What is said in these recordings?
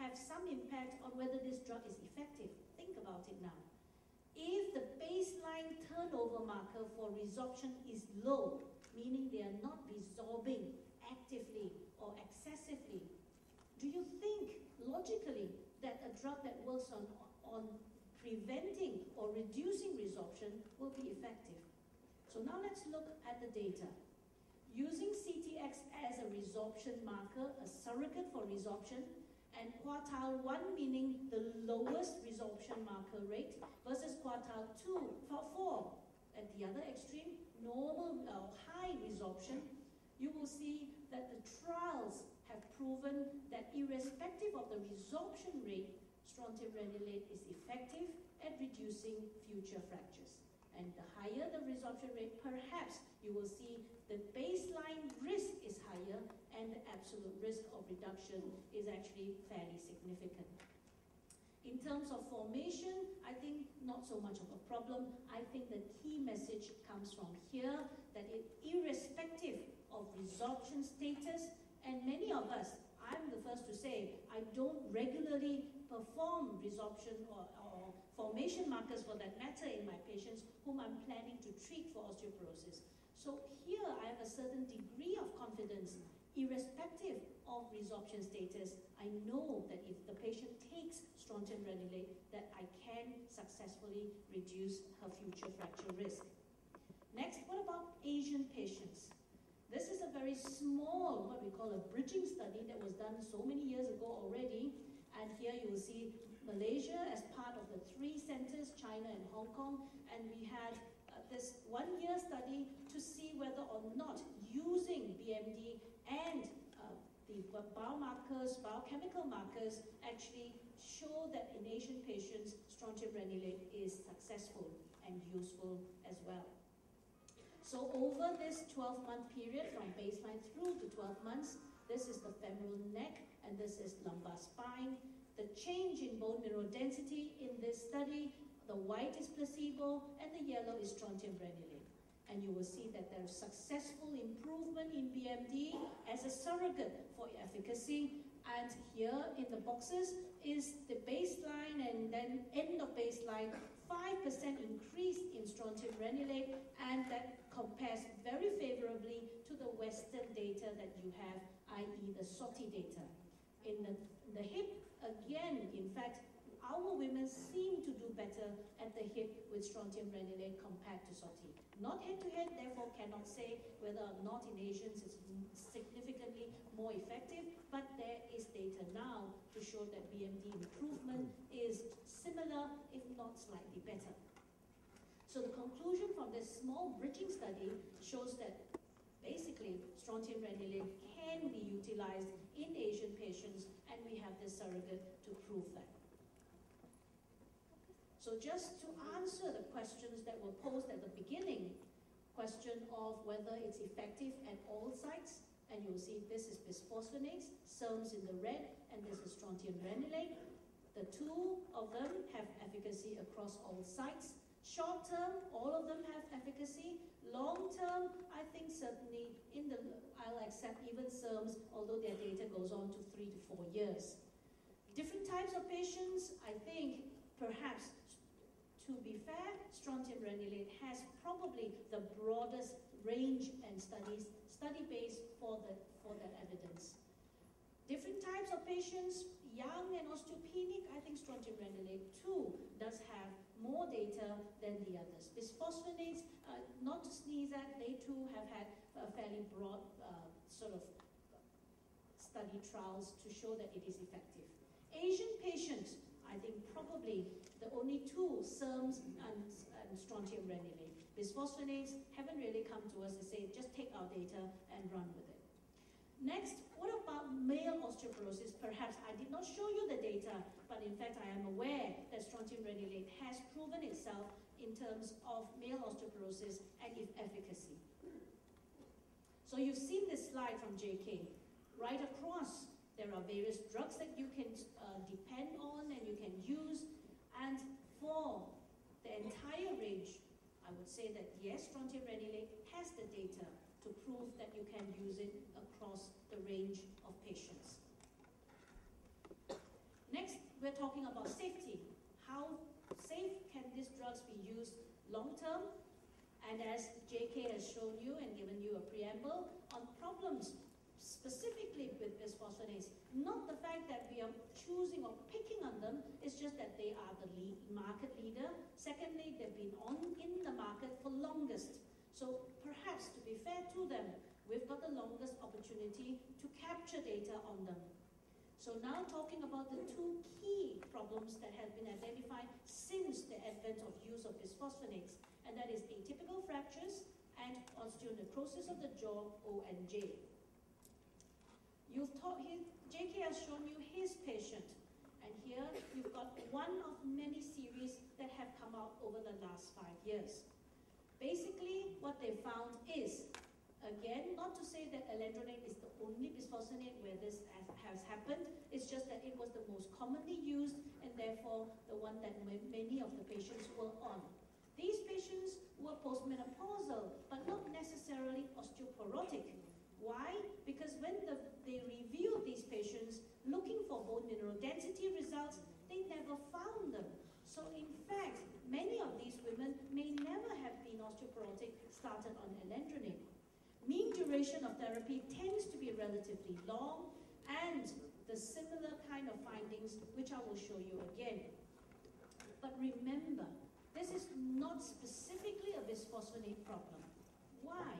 have some impact on whether this drug is effective. Think about it now. If the baseline turnover marker for resorption is low, meaning they are not resorbing actively or excessively, do you think logically that a drug that works on preventing or reducing resorption will be effective? So now let's look at the data. Using CTX as a resorption marker, a surrogate for resorption, and quartile 1 meaning the lowest resorption marker rate versus quartile 2 for 4 at the other extreme, normal or high resorption, you will see that the trials have proven that irrespective of the resorption rate, strontium granulate is effective at reducing future fractures. And the higher the resorption rate, perhaps you will see the baseline risk is higher and the absolute risk of reduction is actually fairly significant. In terms of formation, I think not so much of a problem. I think the key message comes from here, that irrespective of resorption status, and many of us, I'm the first to say, I don't regularly perform resorption or formation markers for that matter in my patients whom I'm planning to treat for osteoporosis. So here I have a certain degree of confidence, irrespective of resorption status. I know that if the patient takes strontium granulate, that I can successfully reduce her future fracture risk. Next, what about Asian patients? This is a very small, what we call a bridging study that was done so many years ago already. And here you will see Malaysia as part of the 3 centers, China and Hong Kong. And we had this 1-year study to see whether or not using BMD and the biomarkers, biochemical markers actually show that in Asian patients, strontium granulate is successful and useful as well. So over this 12-month period, from baseline through to 12 months, this is the femoral neck and this is lumbar spine. The change in bone mineral density in this study, the white is placebo and the yellow is strontium granulate. And you will see that there is successful improvement in BMD as a surrogate for efficacy. And here in the boxes is the baseline and then end of baseline, 5% increase in strontium granulate, and that compares very favorably to the Western data that you have, i.e. the SOTI data. In the hip, again, in fact, our women seem to do better at the hip with strontium granulate compared to SOTI. Not head-to-head, therefore cannot say whether or not in Asians it's significantly more effective, but there is data now to show that BMD improvement is similar, if not slightly better. So the conclusion from this small bridging study shows that basically strontium granulate can be utilized in Asian patients, and we have this surrogate to prove that. So just to answer the questions that were posed at the beginning, question of whether it's effective at all sites, and you'll see this is bisphosphonates, SERMs in the red, and this is strontium granulate. The 2 of them have efficacy across all sites. Short term, all of them have efficacy. Long term, I think certainly I'll accept even SERMs, although their data goes on to 3 to 4 years. Different types of patients, I think perhaps, to be fair, strontium granulate has probably the broadest range and study base for that evidence. Different types of patients, young and osteopenic, I think strontium granulate too does have more data than the others. Bisphosphonates, not to sneeze at, they too have had a fairly broad sort of study trials to show that it is effective. Asian patients, I think probably the only 2, SERMs and strontium granulate. Bisphosphonates haven't really come to us to say, just take our data and run with it. Next, what about male osteoporosis? Perhaps I did not show you the data, but in fact I am aware that strontium granulate has proven itself in terms of male osteoporosis and its efficacy. So you've seen this slide from JK. Right across, there are various drugs that you can depend on and you can use. And for the entire range, I would say that yes, strontium granulate has the data to prove that you can use it across the range of patients. we're talking about safety. How safe can these drugs be used long term? And as JK has shown you and given you a preamble on problems specifically with bisphosphonates, not the fact that we are choosing or picking on them, it's just that they are the market leader. Secondly, they've been in the market for longest. So perhaps, to be fair to them, we've got the longest opportunity to capture data on them. So now talking about the two key problems that have been identified since the advent of use of bisphosphonates, and that is atypical fractures and osteonecrosis of the jaw, O and J. JK has shown you his patient, and here you've got one of many series that have come out over the last 5 years. Basically, what they found is, again, not to say that alendronate is the only bisphosphonate where this has happened, it's just that it was the most commonly used and therefore the one that many of the patients were on. These patients were postmenopausal, but not necessarily osteoporotic. Why? Because when they reviewed these patients looking for bone mineral density results, they never found them. So in fact, many of these women may never have been osteoporotic started on alendronate. Mean duration of therapy tends to be relatively long, and the similar kind of findings, which I will show you again. But remember, this is not specifically a bisphosphonate problem. Why?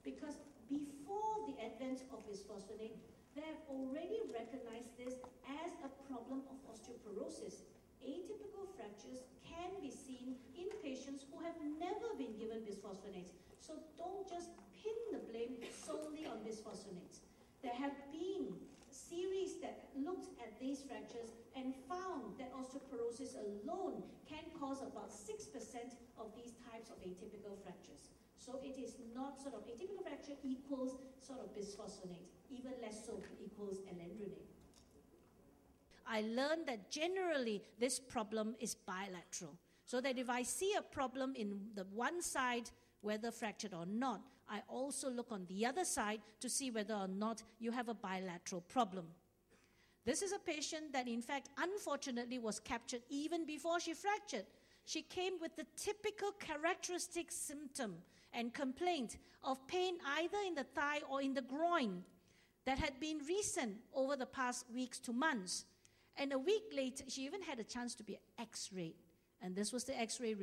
Because before the advent of bisphosphonate, they have already recognized this as a problem of osteoporosis. Atypical fractures can be seen in patients who have never been given bisphosphonates. So don't just pin the blame solely on bisphosphonates. There have been series that looked at these fractures and found that osteoporosis alone can cause about 6% of these types of atypical fractures. So it is not sort of atypical fracture equals sort of bisphosphonate, even less so equals alendronate. I learned that generally this problem is bilateral. So that if I see a problem in the one side, whether fractured or not, I also look on the other side to see whether or not you have a bilateral problem. This is a patient that in fact unfortunately was captured even before she fractured. She came with the typical characteristic symptom and complaint of pain either in the thigh or in the groin that had been recent over the past weeks to months. And a week later, she even had a chance to be x-rayed. And this was the x-ray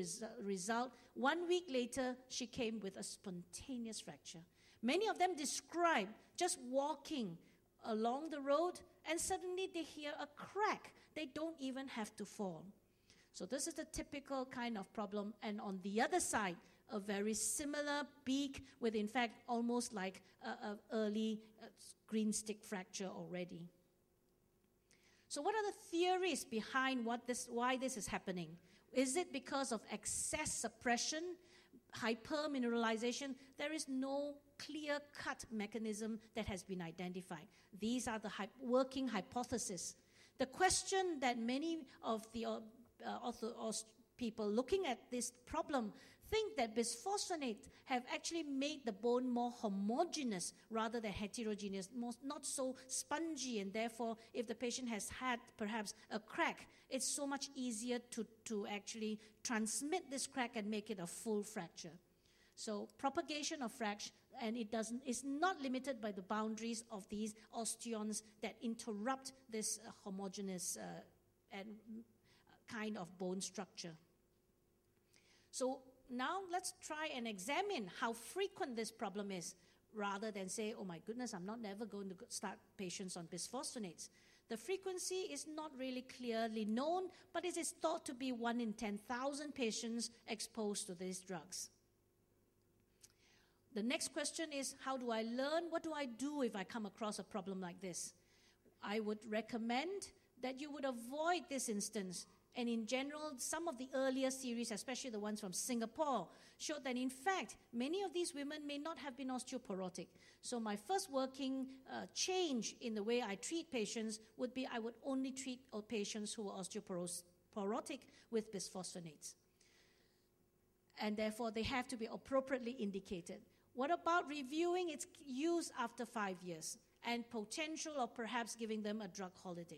result. 1 week later, she came with a spontaneous fracture. Many of them described just walking along the road and suddenly they hear a crack. They don't even have to fall. So this is the typical kind of problem. And on the other side, a very similar beak with, in fact, almost like an early green stick fracture already. So what are the theories behind why this is happening? Is it because of excess suppression, hypermineralization? There is no clear-cut mechanism that has been identified. These are the working hypotheses. The question that many of the people looking at this problem think that bisphosphonates have actually made the bone more homogeneous rather than heterogeneous, not so spongy, and therefore if the patient has had perhaps a crack, it's so much easier to actually transmit this crack and make it a full fracture. So propagation of fracture, and it's not limited by the boundaries of these osteons that interrupt this homogeneous and kind of bone structure. So now let's try and examine how frequent this problem is, rather than say, oh my goodness, I'm never going to start patients on bisphosphonates. The frequency is not really clearly known, but it is thought to be 1 in 10,000 patients exposed to these drugs. The next question is, how do I learn? What do I do if I come across a problem like this? I would recommend that you would avoid this instance. And in general, some of the earlier series, especially the ones from Singapore, showed that in fact, many of these women may not have been osteoporotic. So my first working change in the way I treat patients would be I would only treat patients who are osteoporotic with bisphosphonates. And therefore, they have to be appropriately indicated. What about reviewing its use after 5 years and potential of perhaps giving them a drug holiday?